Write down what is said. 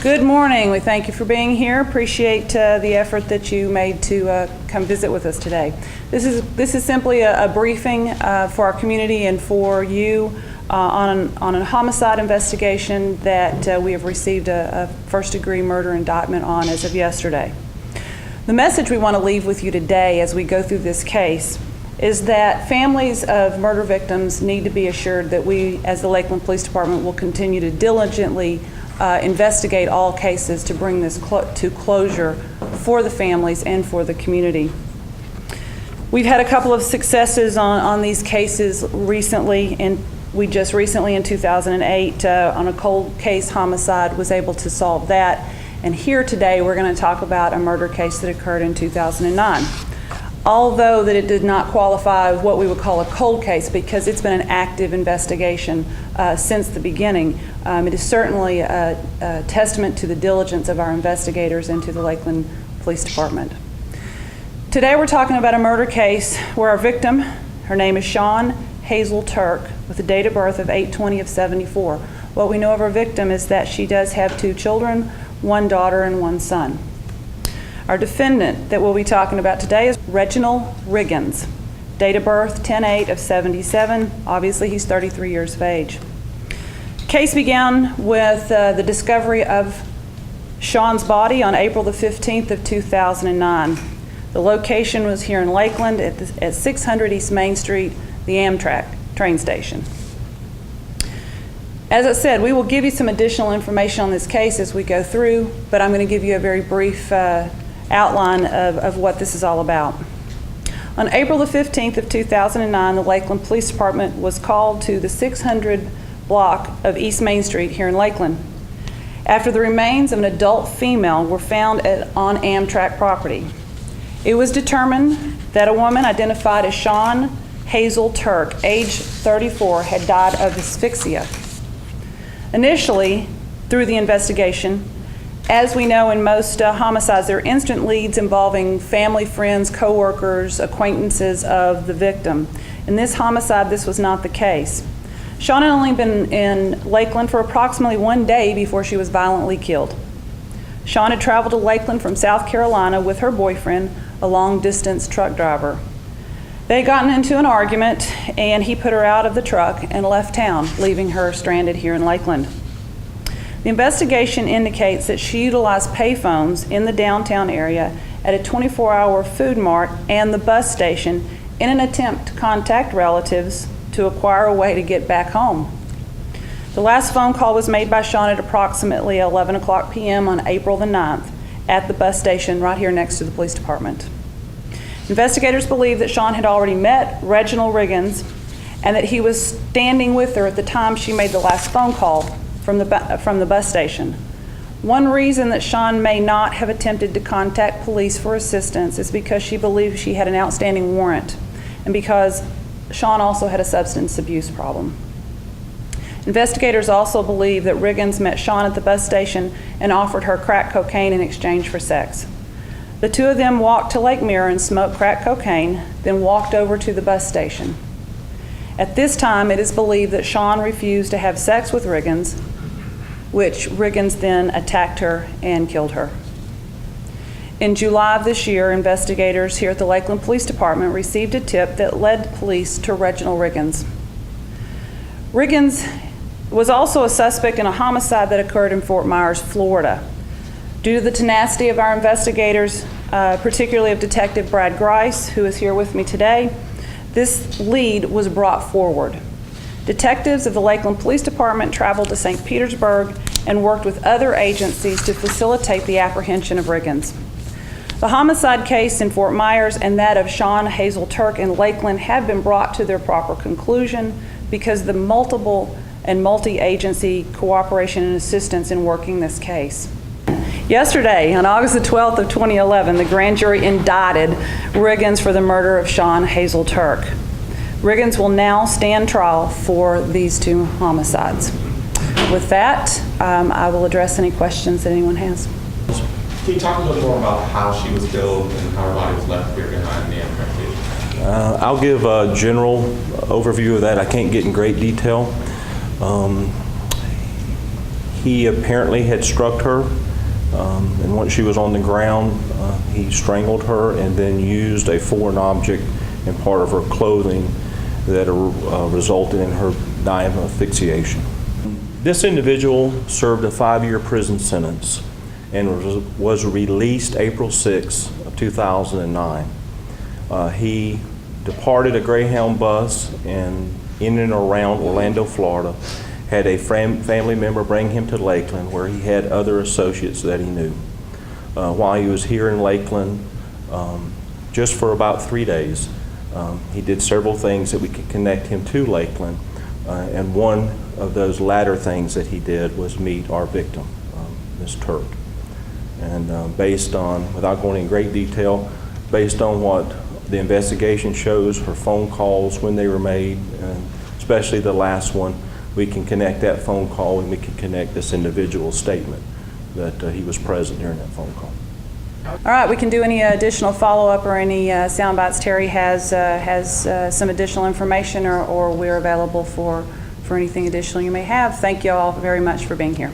Good morning. We thank you for being here. Appreciate the effort that you made to come visit with us today. This is simply a briefing for our community and for you on a homicide investigation that we have received a first-degree murder indictment on as of yesterday. The message we want to leave with you today as we go through this case is that families of murder victims need to be assured that we, as the Lakeland Police Department, will continue to diligently investigate all cases to bring this to closure for the families and for the community. We've had a couple of successes on these cases recently, and we just recently in 2008 on a cold case homicide was able to solve that. And here today we're going to talk about a murder case that occurred in 2009. Although that it did not qualify as what we would call a cold case because it's been an active investigation since the beginning, it is certainly a testament to the diligence of our investigators and to the Lakeland Police Department. Today we're talking about a murder case where our victim, her name is Shawn Hazel Turk, with a date of birth of 8/20/74. What we know of our victim is that she does have 2 children, 1 daughter and 1 son. Our defendant that we'll be talking about today is Reginald Riggins. Date of birth 10/8/77. Obviously he's 33 years of age. The case began with the discovery of Shawn's body on April the 15th of 2009. The location was here in Lakeland at 600 East Main Street, the AmTrak train station. As I said, we will give you some additional information on this case as we go through, but I'm going to give you a very brief outline of what this is all about. On April the 15th of 2009, the Lakeland Police Department was called to the 600 block of East Main Street here in Lakeland after the remains of an adult female were found on AmTrak property. It was determined that a woman identified as Shawn Hazel Turk, age 34, had died of asphyxia. Initially, through the investigation, as we know in most homicides, there are instant leads involving family, friends, co-workers, acquaintances of the victim. In this homicide, this was not the case. Shawn had only been in Lakeland for approximately 1 day before she was violently killed. Shawn had traveled to Lakeland from South Carolina with her boyfriend, a long-distance truck driver. They had gotten into an argument, and he put her out of the truck and left town, leaving her stranded here in Lakeland. The investigation indicates that she utilized payphones in the downtown area at a 24-hour food mart and the bus station in an attempt to contact relatives to acquire a way to get back home. The last phone call was made by Shawn at approximately 11 o'clock p.m. on April the 9th at the bus station right here next to the police department. Investigators believe that Shawn had already met Reginald Riggins and that he was standing with her at the time she made the last phone call from the bus station. One reason that Shawn may not have attempted to contact police for assistance is because she believed she had an outstanding warrant and because Shawn also had a substance abuse problem. Investigators also believe that Riggins met Shawn at the bus station and offered her crack cocaine in exchange for sex. The two of them walked to Lake Mirror and smoked crack cocaine, then walked over to the bus station. At this time, it is believed that Shawn refused to have sex with Riggins, which Riggins then attacked her and killed her. In July of this year, investigators here at the Lakeland Police Department received a tip that led police to Reginald Riggins. Riggins was also a suspect in a homicide that occurred in Fort Myers, Florida. Due to the tenacity of our investigators, particularly of Detective Brad Grice, who is here with me today, this lead was brought forward. Detectives of the Lakeland Police Department traveled to St. Petersburg and worked with other agencies to facilitate the apprehension of Riggins. The homicide case in Fort Myers and that of Shawn Hazel Turk in Lakeland have been brought to their proper conclusion because of the multiple and multi-agency cooperation and assistance in working this case. Yesterday, on August the 12th of 2011, the grand jury indicted Riggins for the murder of Shawn Hazel Turk. Riggins will now stand trial for these 2 homicides. With that, I will address any questions that anyone has. Can you talk a little more about how she was killed and how her body was left here behind the AmTrak station? I'll give a general overview of that. I can't get in great detail. He apparently had struck her, and once she was on the ground, he strangled her and then used a foreign object in part of her clothing that resulted in her dying of asphyxiation. This individual served a 5-year prison sentence and was released April 6 of 2009. He departed a Greyhound bus and in and around Orlando, Florida, had a family member bring him to Lakeland where he had other associates that he knew. While he was here in Lakeland, just for about 3 days, he did several things that we could connect him to Lakeland, and one of those latter things that he did was meet our victim, Ms. Turk. And based on, without going in great detail, based on what the investigation shows, her phone calls, when they were made, and especially the last one, we can connect that phone call and we can connect this individual's statement that he was present during that phone call. All right, we can do any additional follow-up or any sound bites. Terry has some additional information, or we're available for anything additional you may have. Thank you all very much for being here.